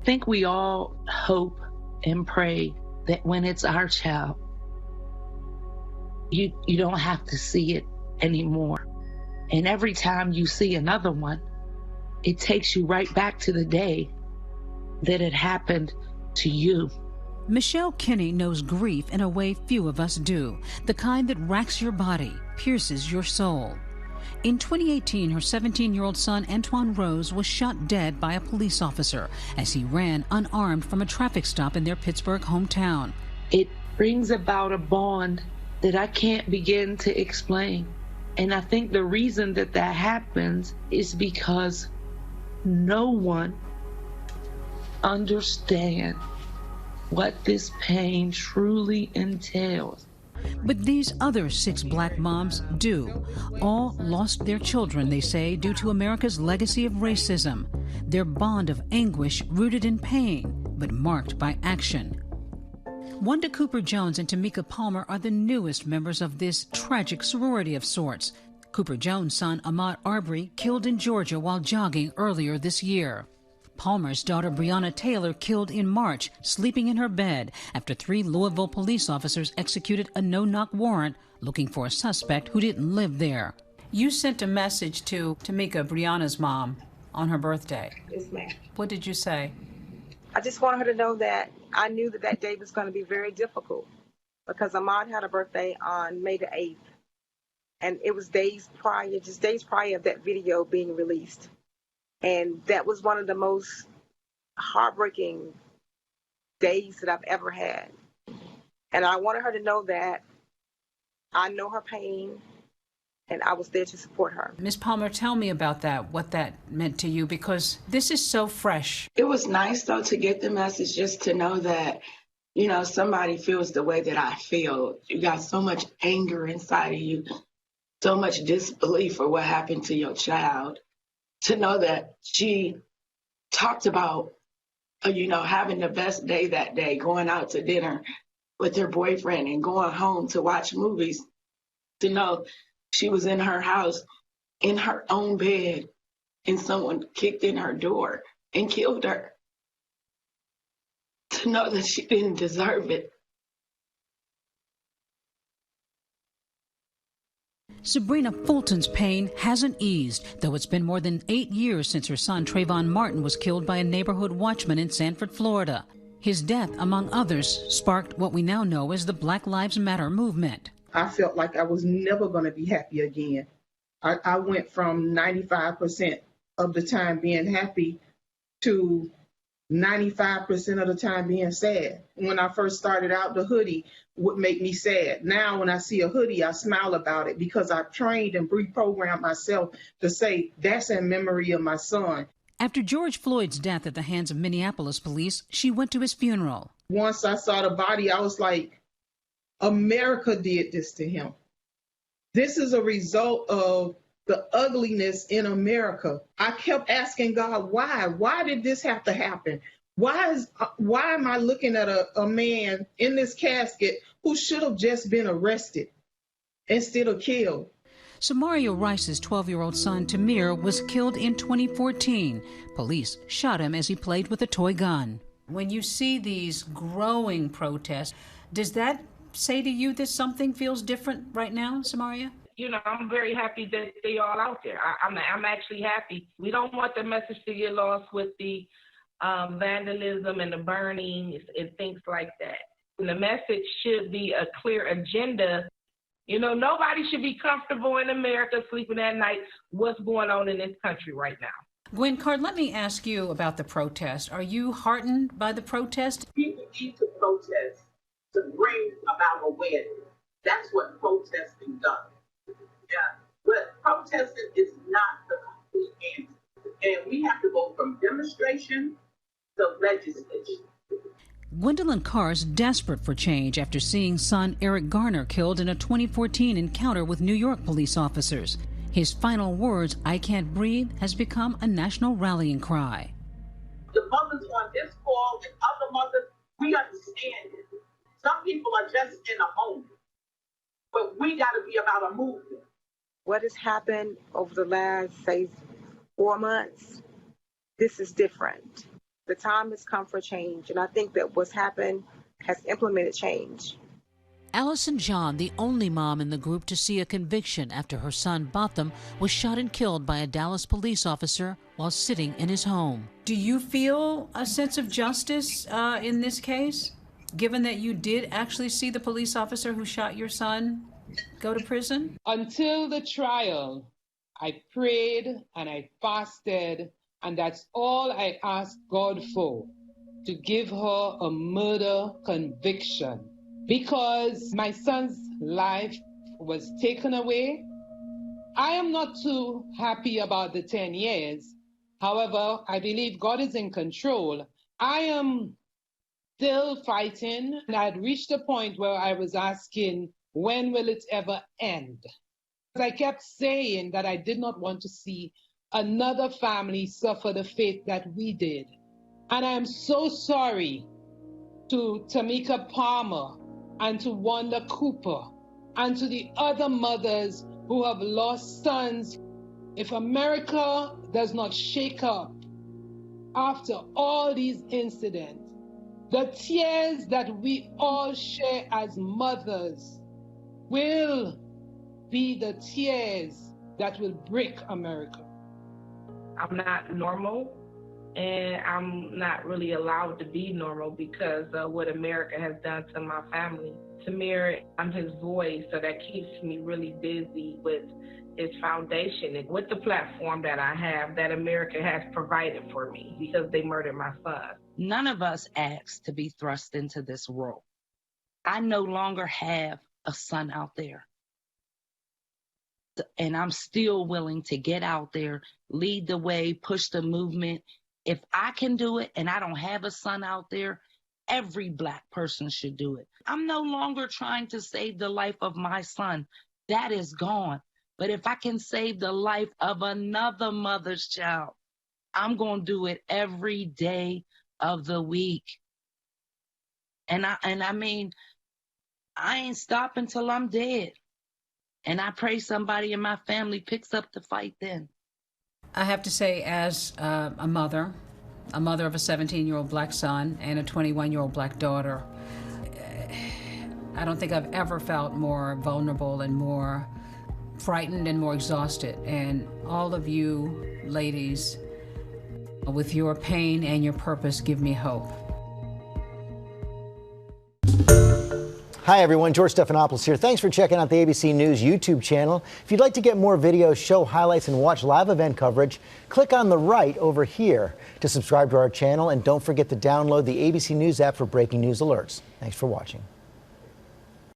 I think we all hope and pray that when it's our child, you don't have to see it anymore. And every time you see another one, it takes you right back to the day that it happened to you. Michelle Kinney knows grief in a way few of us do, the kind that racks your body, pierces your soul. In 2018, her 17-year-old son, Antwon Rose, was shot dead by a police officer as he ran unarmed from a traffic stop in their Pittsburgh hometown. It brings about a bond that I can't begin to explain. And I think the reason that happens is because no one understands what this pain truly entails. But these other 6 black moms do. All lost their children, they say, due to America's legacy of racism. Their bond of anguish rooted in pain, but marked by action. Wanda Cooper Jones and Tamika Palmer are the newest members of this tragic sorority of sorts. Cooper Jones' son, Ahmaud Arbery, killed in Georgia while jogging earlier this year. Palmer's daughter, Breonna Taylor, killed in March, sleeping in her bed after 3 Louisville police officers executed a no-knock warrant looking for a suspect who didn't live there. You sent a message to Tamika, Breonna's mom, on her birthday. Yes, ma'am. What did you say? I just wanted her to know that I knew that day was going to be very difficult because Ahmaud had a birthday on May the 8th. And it was days prior of that video being released. And that was one of the most heartbreaking days that I've ever had. And I wanted her to know that I know her pain and I was there to support her. Ms. Palmer, tell me about that, what that meant to you, because this is so fresh. It was nice, though, to get the message just to know that, you know, somebody feels the way that I feel. You got so much anger inside of you, so much disbelief for what happened to your child. To know that she talked about, you know, having the best day that day, going out to dinner with her boyfriend and going home to watch movies. To know she was in her house, in her own bed, and someone kicked in her door and killed her. To know that she didn't deserve it. Sabrina Fulton's pain hasn't eased, though it's been more than 8 years since her son Trayvon Martin was killed by a neighborhood watchman in Sanford, Florida. His death, among others, sparked what we now know as the Black Lives Matter movement. I felt like I was never going to be happy again. I went from 95% of the time being happy to 95% of the time being sad. When I first started out, the hoodie would make me sad. Now, when I see a hoodie, I smile about it because I've trained and reprogrammed myself to say, that's in memory of my son. After George Floyd's death at the hands of Minneapolis police, she went to his funeral. Once I saw the body, I was like, America did this to him. This is a result of the ugliness in America. I kept asking God, why? Why did this have to happen? Why am I looking at a man in this casket who should have just been arrested instead of killed? Tamir Rice's 12-year-old son, Tamir, was killed in 2014. Police shot him as he played with a toy gun. When you see these growing protests, does that say to you that something feels different right now, Samaria? You know, I'm very happy that they all out there. I'm actually happy. We don't want the message to get lost with the vandalism and the burning and things like that. And the message should be a clear agenda. You know, nobody should be comfortable in America sleeping at night. What's going on in this country right now? Gwen Card, let me ask you about the protest. Are you heartened by the protest? People need to protest to bring about awareness. That's what protesting does. Yeah, but protesting is not the complete answer. And we have to go from demonstration to legislation. Gwendolyn Carr's desperate for change after seeing son Eric Garner killed in a 2014 encounter with New York police officers. His final words, "I can't breathe," has become a national rallying cry. The mothers on this call and other mothers, we understand it. Some people are just in a moment, but we got to be about a movement. What has happened over the last, say, 4 months, this is different. The time has come for change, and I think that what's happened has implemented change. Allison John, the only mom in the group to see a conviction after her son Botham was shot and killed by a Dallas police officer while sitting in his home. Do you feel a sense of justice in this case, given that you did actually see the police officer who shot your son go to prison? Until the trial, I prayed and I fasted, and that's all I asked God for, to give her a murder conviction. Because my son's life was taken away. I am not too happy about the 10 years. However, I believe God is in control. I am still fighting, and I had reached a point where I was asking, when will it ever end? I kept saying that I did not want to see another family suffer the fate that we did. And I am so sorry to Tamika Palmer and to Wanda Cooper and to the other mothers who have lost sons. If America does not shake up after all these incidents, the tears that we all share as mothers will be the tears that will break America. I'm not normal, and I'm not really allowed to be normal because of what America has done to my family. Tamir, I'm his voice, so that keeps me really busy with his foundation and with the platform that I have that America has provided for me because they murdered my son. None of us asked to be thrust into this role. I no longer have a son out there. And I'm still willing to get out there, lead the way, push the movement. If I can do it and I don't have a son out there, every Black person should do it. I'm no longer trying to save the life of my son. That is gone. But if I can save the life of another mother's child, I'm going to do it every day of the week. And I mean, I ain't stopping till I'm dead. And I pray somebody in my family picks up the fight then. I have to say, as a mother of a 17-year-old Black son and a 21-year-old Black daughter, I don't think I've ever felt more vulnerable and more frightened and more exhausted. And all of you ladies, with your pain and your purpose, give me hope. Hi everyone, George Stephanopoulos here. Thanks for checking out the ABC News YouTube channel. If you'd like to get more videos, show highlights, and watch live event coverage, click on the right over here to subscribe to our channel, and don't forget to download the ABC News app for breaking news alerts. Thanks for watching.